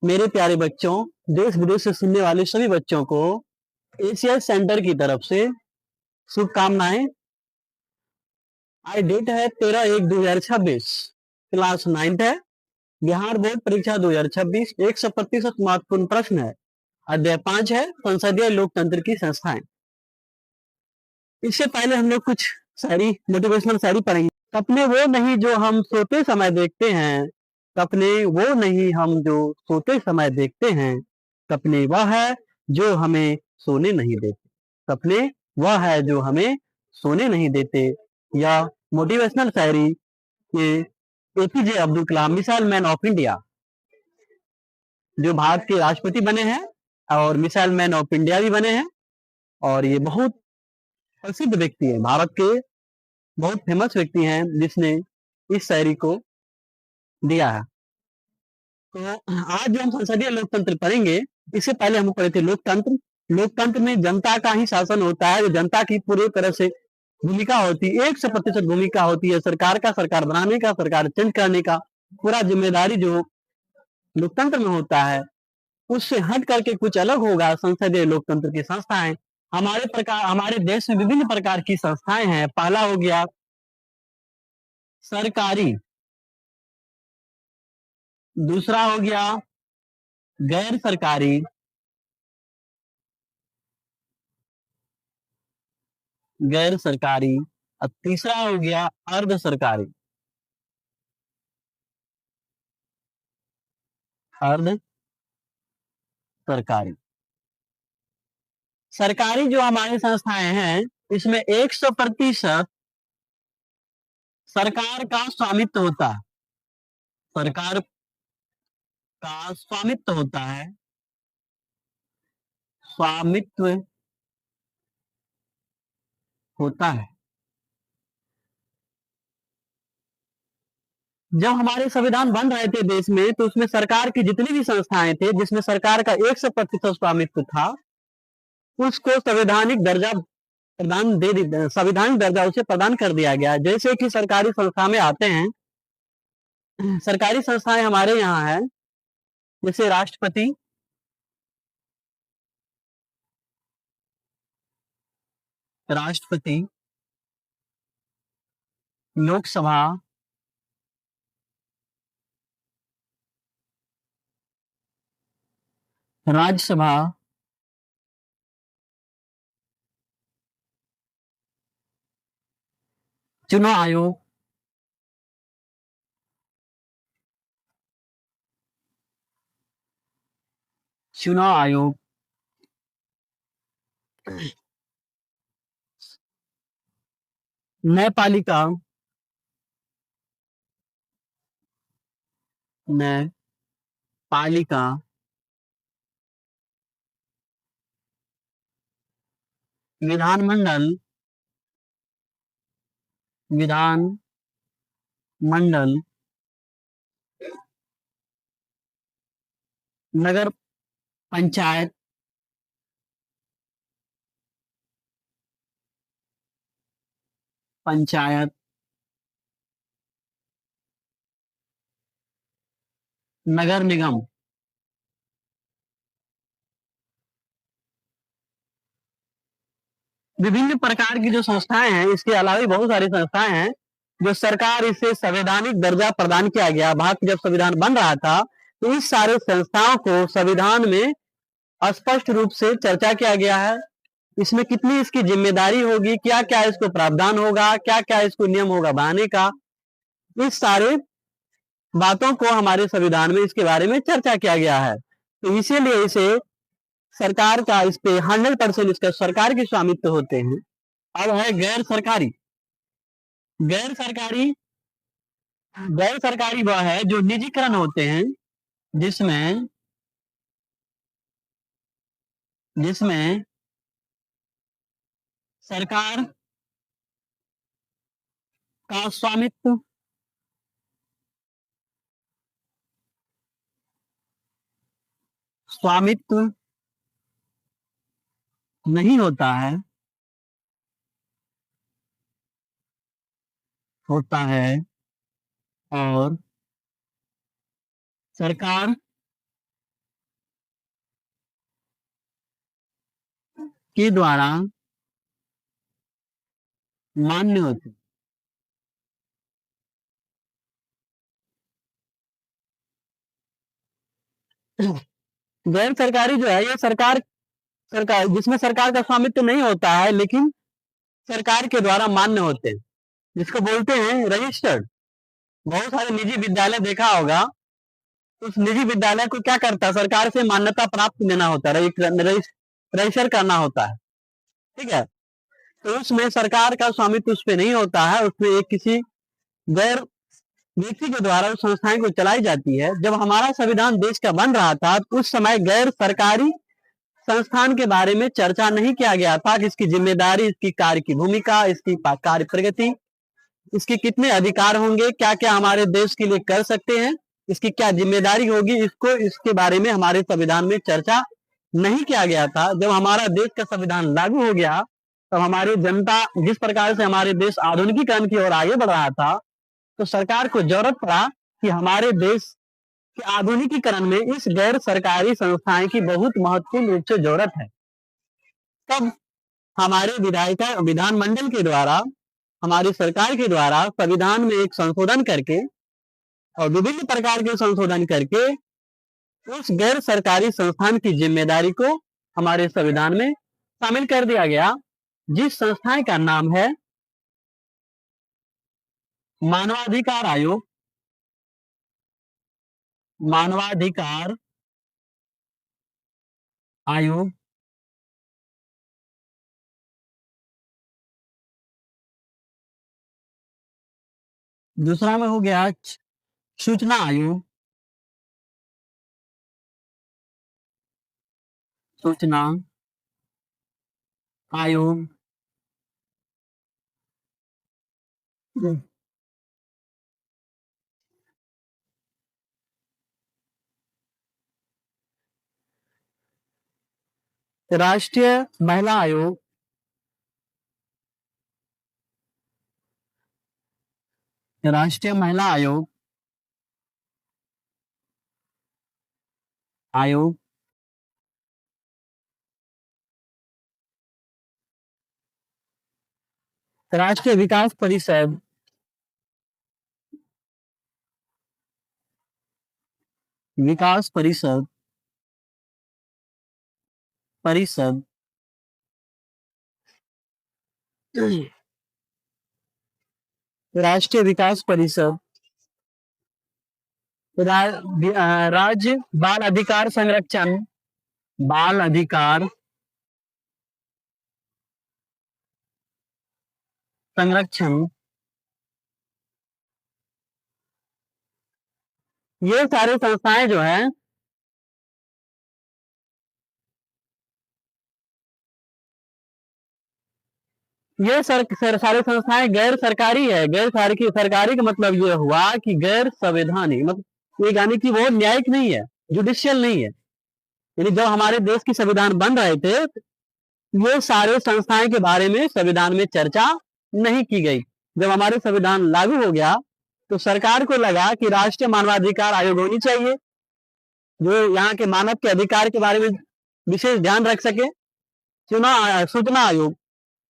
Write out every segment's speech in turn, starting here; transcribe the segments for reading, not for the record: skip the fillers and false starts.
मेरे प्यारे बच्चों, देश विदेश से सुनने वाले सभी बच्चों को एशिया सेंटर की तरफ से शुभकामनाएं। आज डेट है 13/1/2026। क्लास 9th है। बिहार बोर्ड परीक्षा 2026। 100% महत्वपूर्ण प्रश्न है। अध्याय 5 है संसदीय लोकतंत्र की संस्थाएं। इससे पहले हम लोग कुछ शायरी, मोटिवेशनल शायरी पढ़ेंगे। सपने वो नहीं जो हम सोते समय देखते हैं, सपने वो नहीं हम जो सोते समय देखते हैं, सपने वह है जो हमें सोने नहीं देते, सपने वह है जो हमें सोने नहीं देते। या मोटिवेशनल शायरी के APJ Abdul Kalam, missile man of India, जो भारत के राष्ट्रपति बने हैं और मिसाइल मैन ऑफ इंडिया भी बने हैं। और ये बहुत प्रसिद्ध व्यक्ति है, भारत के बहुत फेमस व्यक्ति हैं जिसने इस शायरी को दिया है। तो आज जो हम संसदीय लोकतंत्र पढ़ेंगे, इससे पहले हम पढ़े थे लोकतंत्र। लोकतंत्र में जनता का ही शासन होता है, जो जनता की पूरी तरह से भूमिका होती है, 100% भूमिका होती है सरकार का, सरकार बनाने का, सरकार चेंज करने का। पूरा जिम्मेदारी जो लोकतंत्र में होता है उससे हट करके कुछ अलग होगा संसदीय लोकतंत्र की संस्थाएं। हमारे देश में विभिन्न प्रकार की संस्थाएं हैं। पहला हो गया सरकारी, दूसरा हो गया गैर सरकारी, गैर सरकारी, और तीसरा हो गया अर्ध सरकारी, अर्ध सरकारी। सरकारी जो हमारी संस्थाएं हैं, इसमें 100% सरकार का स्वामित्व होता है, सरकार का स्वामित्व होता है, स्वामित्व होता है। जब हमारे संविधान बन रहे थे देश में, तो उसमें सरकार की जितनी भी संस्थाएं थे जिसमें सरकार का 100% स्वामित्व था, उसको संवैधानिक दर्जा संवैधानिक दर्जा उसे प्रदान कर दिया गया। जैसे कि सरकारी संस्था में आते हैं, सरकारी संस्थाएं हमारे यहाँ है, जैसे राष्ट्रपति, राष्ट्रपति, लोकसभा, राज्यसभा, चुनाव आयोग, चुनाव आयोग, न्यायपालिका, न्यायपालिका, विधानमंडल, विधानमंडल, नगर पंचायत, पंचायत, नगर निगम। विभिन्न प्रकार की जो संस्थाएं हैं, इसके अलावा भी बहुत सारी संस्थाएं हैं जो सरकार इसे संवैधानिक दर्जा प्रदान किया गया। भारत जब संविधान बन रहा था, तो इस सारे संस्थाओं को संविधान में स्पष्ट रूप से चर्चा किया गया है। इसमें कितनी इसकी जिम्मेदारी होगी, क्या क्या इसको प्रावधान होगा, क्या क्या इसको नियम होगा बनाने का, इस सारे बातों को हमारे संविधान में इसके बारे में चर्चा किया गया है। तो इसीलिए इसे सरकार का, इस पे 100% इसका सरकार के स्वामित्व होते हैं। अब है गैर सरकारी। गैर सरकारी, गैर सरकारी वह है जो निजीकरण होते हैं, जिसमें जिसमें सरकार का स्वामित्व, स्वामित्व नहीं होता है, होता है, और सरकार के द्वारा मान्य होते। गैर सरकारी जो है, ये सरकार सरकार जिसमें सरकार का स्वामित्व नहीं होता है, लेकिन सरकार के द्वारा मान्य होते हैं, जिसको बोलते हैं रजिस्टर्ड। बहुत सारे निजी विद्यालय देखा होगा, उस निजी विद्यालय को क्या करता है, सरकार से मान्यता प्राप्त लेना होता है, रजिस्टर करना होता है। ठीक है, तो उसमें सरकार का स्वामित्व उस पर नहीं होता है, उसमें एक किसी गैर व्यक्ति के द्वारा उस संस्थाएं को चलाई जाती है। जब हमारा संविधान देश का बन रहा था, तो उस समय गैर सरकारी संस्थान के बारे में चर्चा नहीं किया गया था कि इसकी जिम्मेदारी, इसकी कार्य की भूमिका, इसकी कार्य प्रगति, इसके कितने अधिकार होंगे, क्या क्या हमारे देश के लिए कर सकते हैं, इसकी क्या जिम्मेदारी होगी, इसके बारे में हमारे संविधान में चर्चा नहीं किया गया था। जब हमारा देश का संविधान लागू हो गया, तब हमारी जनता, जिस प्रकार से हमारे देश आधुनिकीकरण की ओर आगे बढ़ रहा था, तो सरकार को जरूरत पड़ा कि हमारे देश के आधुनिकीकरण में इस गैर सरकारी संस्थाएं की बहुत महत्वपूर्ण रूप से जरूरत है। तब हमारे विधानमंडल के द्वारा, हमारी सरकार के द्वारा संविधान में एक संशोधन करके और विभिन्न प्रकार के संशोधन करके उस गैर सरकारी संस्थान की जिम्मेदारी को हमारे संविधान में शामिल कर दिया गया, जिस संस्थान का नाम है मानवाधिकार आयोग। मानवाधिकार आयोग। दूसरा में हो गया सूचना आयोग। सूचना आयोग। राष्ट्रीय महिला आयोग। राष्ट्रीय महिला आयोग। आयोग। राष्ट्रीय विकास परिषद। विकास परिषद। परिषद। राष्ट्रीय विकास परिषद। राज्य बाल अधिकार संरक्षण। बाल अधिकार संरक्षण। ये सारे संस्थाएं जो है, ये सारे संस्थाएं गैर सरकारी है। गैर सरकारी का मतलब ये हुआ कि गैर संवैधानिक, मतलब ये यानी कि वो न्यायिक नहीं है, जुडिशियल नहीं है। यानी जब हमारे देश की संविधान बन रहे थे, ये सारे संस्थाएं के बारे में संविधान में चर्चा नहीं की गई। जब हमारे संविधान लागू हो गया, तो सरकार को लगा कि राष्ट्रीय मानवाधिकार आयोग होनी चाहिए, जो यहाँ के मानव के अधिकार के बारे में विशेष ध्यान रख सके। सूचना आयोग।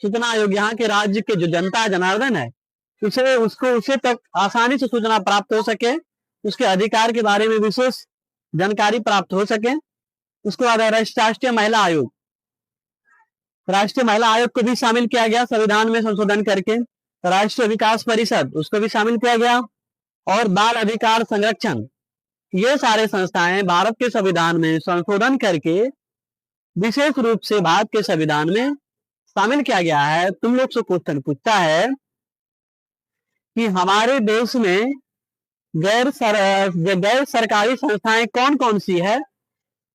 सूचना आयोग यहाँ के राज्य के जो जनता जनार्दन है, उसे तक आसानी से सूचना प्राप्त हो सके, उसके अधिकार के बारे में विशेष जानकारी प्राप्त हो सके। उसके बाद राष्ट्रीय महिला आयोग। राष्ट्रीय महिला आयोग को भी शामिल किया गया संविधान में संशोधन करके। राष्ट्रीय विकास परिषद, उसको भी शामिल किया गया। और बाल अधिकार संरक्षण, ये सारे संस्थाएं भारत के संविधान में संशोधन करके विशेष रूप से भारत के संविधान में शामिल किया गया है। तुम लोग से क्वेश्चन पूछता है कि हमारे देश में गैर सरकारी संस्थाएं कौन कौन सी है,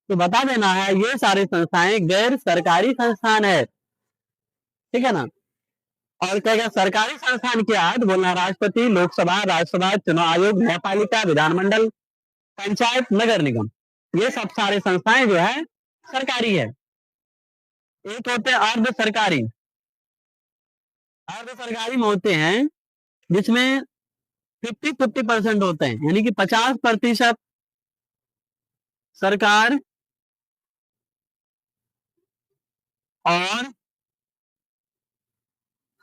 तो बता देना है ये सारे संस्थाएं गैर सरकारी संस्थान है। ठीक है ना। और क्या क्या सरकारी संस्थान क्या है, तो बोलना राष्ट्रपति, लोकसभा, राज्यसभा, चुनाव आयोग, न्यायपालिका, विधानमंडल, पंचायत, नगर निगम, ये सब सारे संस्थाएं जो है सरकारी है। एक होते हैं अर्ध सरकारी। अर्ध सरकारी में होते हैं जिसमें 50-50% होते हैं, यानी कि 50% सरकार और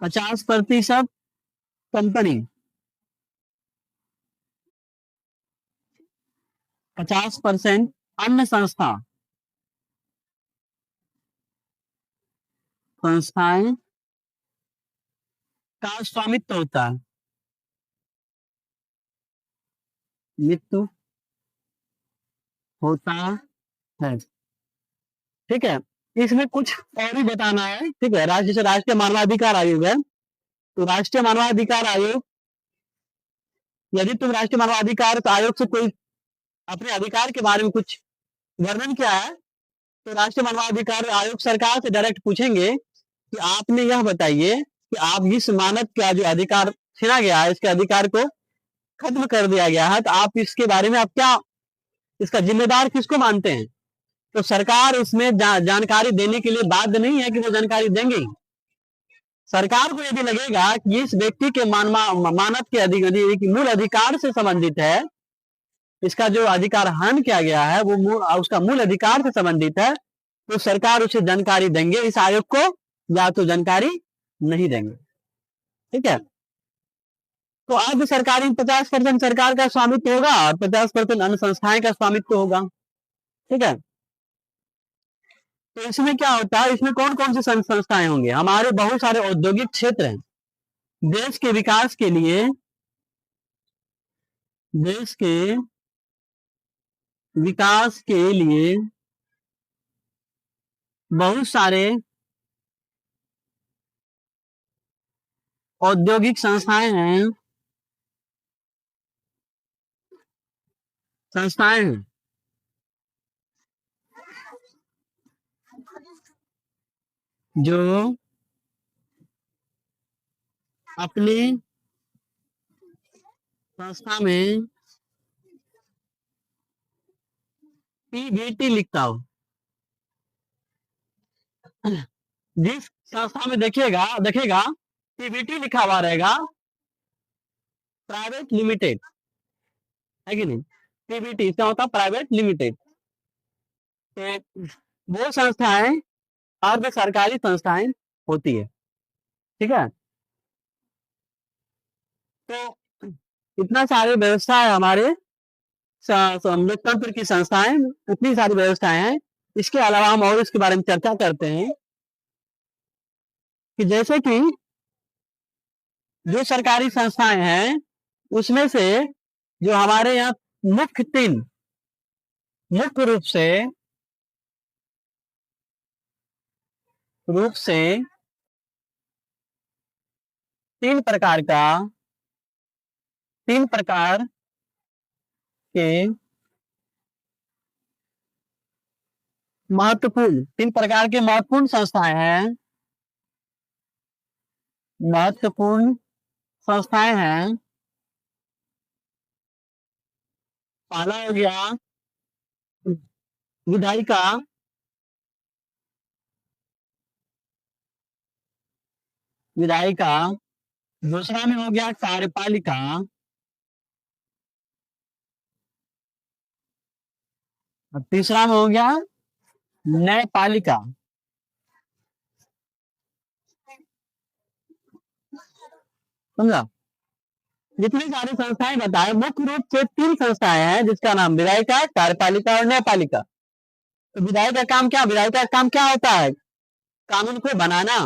50% कंपनी, 50% अन्य संस्थाएं का स्वामित्व होता है, मित्व होता है। ठीक है, इसमें कुछ और भी बताना है। ठीक है, जैसे राष्ट्रीय मानवाधिकार आयोग है, तो राष्ट्रीय मानवाधिकार आयोग, यदि तुम राष्ट्रीय मानवाधिकार आयोग से कोई अपने अधिकार के बारे में कुछ वर्णन किया है, तो राष्ट्रीय मानवाधिकार आयोग सरकार से डायरेक्ट पूछेंगे कि आपने यह बताइए कि आप इस मानव का जो अधिकार छीना गया है, इसके अधिकार को खत्म कर दिया गया है, तो आप इसके बारे में आप क्या, इसका जिम्मेदार किसको मानते हैं? तो सरकार इसमें जानकारी देने के लिए बाध्य नहीं है कि वो जानकारी देंगे। सरकार को यदि लगेगा कि इस व्यक्ति के मानव के अधिकार, मूल अधिकार से संबंधित है, इसका जो अधिकार हनन किया गया है वो उसका मूल अधिकार से संबंधित है, तो सरकार उसे जानकारी देंगे, इस आयोग को या तो जानकारी नहीं देंगे। ठीक है, तो आज सरकारी 50% सरकार का स्वामित्व होगा और 50% अन्य संस्थाएं का स्वामित्व होगा। ठीक है, तो इसमें क्या होता है, इसमें कौन कौन सी संस्थाएं होंगे? हमारे बहुत सारे औद्योगिक क्षेत्र हैं। देश के विकास के लिए, देश के विकास के लिए बहुत सारे औद्योगिक संस्थाएं हैं, संस्थाएं हैं जो अपनी संस्था में पीबीटी लिखता हो। जिस संस्था में देखेगा पीबीटी लिखा हुआ रहेगा, प्राइवेट लिमिटेड, है कि नहीं? पीबीटी क्या होता है? Private limited. वो संस्थाएं अर्ध सरकारी संस्थाएं होती है। ठीक है, तो इतना सारे व्यवस्था है हमारे लोकतंत्र की संस्थाएं, इतनी सारी व्यवस्थाएं हैं। इसके अलावा हम और इसके बारे में चर्चा करते हैं कि जैसे कि जो सरकारी संस्थाएं हैं उसमें से जो हमारे यहाँ मुख्य तीन, मुख्य रूप से तीन प्रकार के महत्वपूर्ण संस्थाएं हैं, महत्वपूर्ण संस्थाएं हैं। पहला हो गया विधायिका, विधायिका। दूसरा में हो गया कार्यपालिका, और तीसरा में हो गया न्यायपालिका। समझा? जितनी सारी संस्थाएं बताए, मुख्य रूप से तीन संस्थाएं हैं जिसका नाम विधायिका, कार्यपालिका और न्यायपालिका। तो विधायक का काम क्या, विधायक का काम क्या होता है? कानून को बनाना।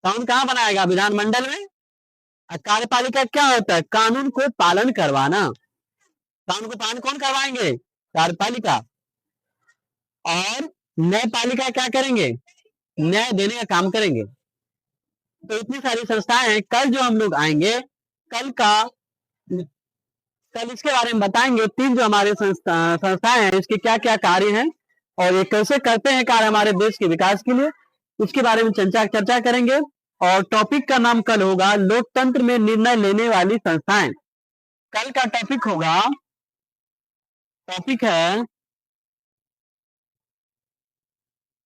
कानून कहाँ बनाएगा? विधानमंडल में। और कार्यपालिका क्या होता है? कानून को पालन करवाना। कानून को पालन कौन करवाएंगे? कार्यपालिका। और न्यायपालिका क्या करेंगे? न्याय देने का काम करेंगे। तो इतनी सारी संस्थाएं हैं। कल जो हम लोग आएंगे, कल इसके बारे में बताएंगे, तीन जो हमारे संस्थाएं हैं इसके क्या क्या कार्य हैं और ये कैसे करते हैं कार्य हमारे देश के विकास के लिए, उसके बारे में चर्चा करेंगे। और टॉपिक का नाम कल होगा लोकतंत्र में निर्णय लेने वाली संस्थाएं। कल का टॉपिक है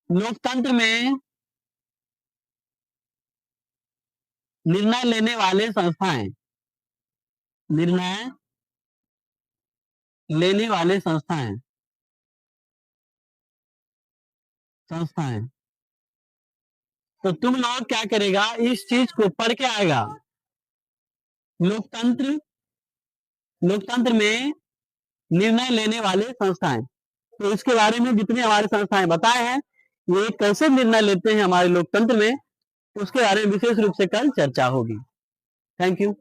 लोकतंत्र में निर्णय लेने वाले संस्थाएं, निर्णय लेने वाले संस्थाएं। तो तुम लोग क्या करेगा, इस चीज को पढ़ के आएगा। लोकतंत्र, लोकतंत्र में निर्णय लेने वाले संस्थाएं, तो इसके बारे में जितने हमारे संस्थाएं बताए हैं, ये कैसे निर्णय लेते हैं हमारे लोकतंत्र में, उसके बारे में विशेष रूप से कल चर्चा होगी। Thank you.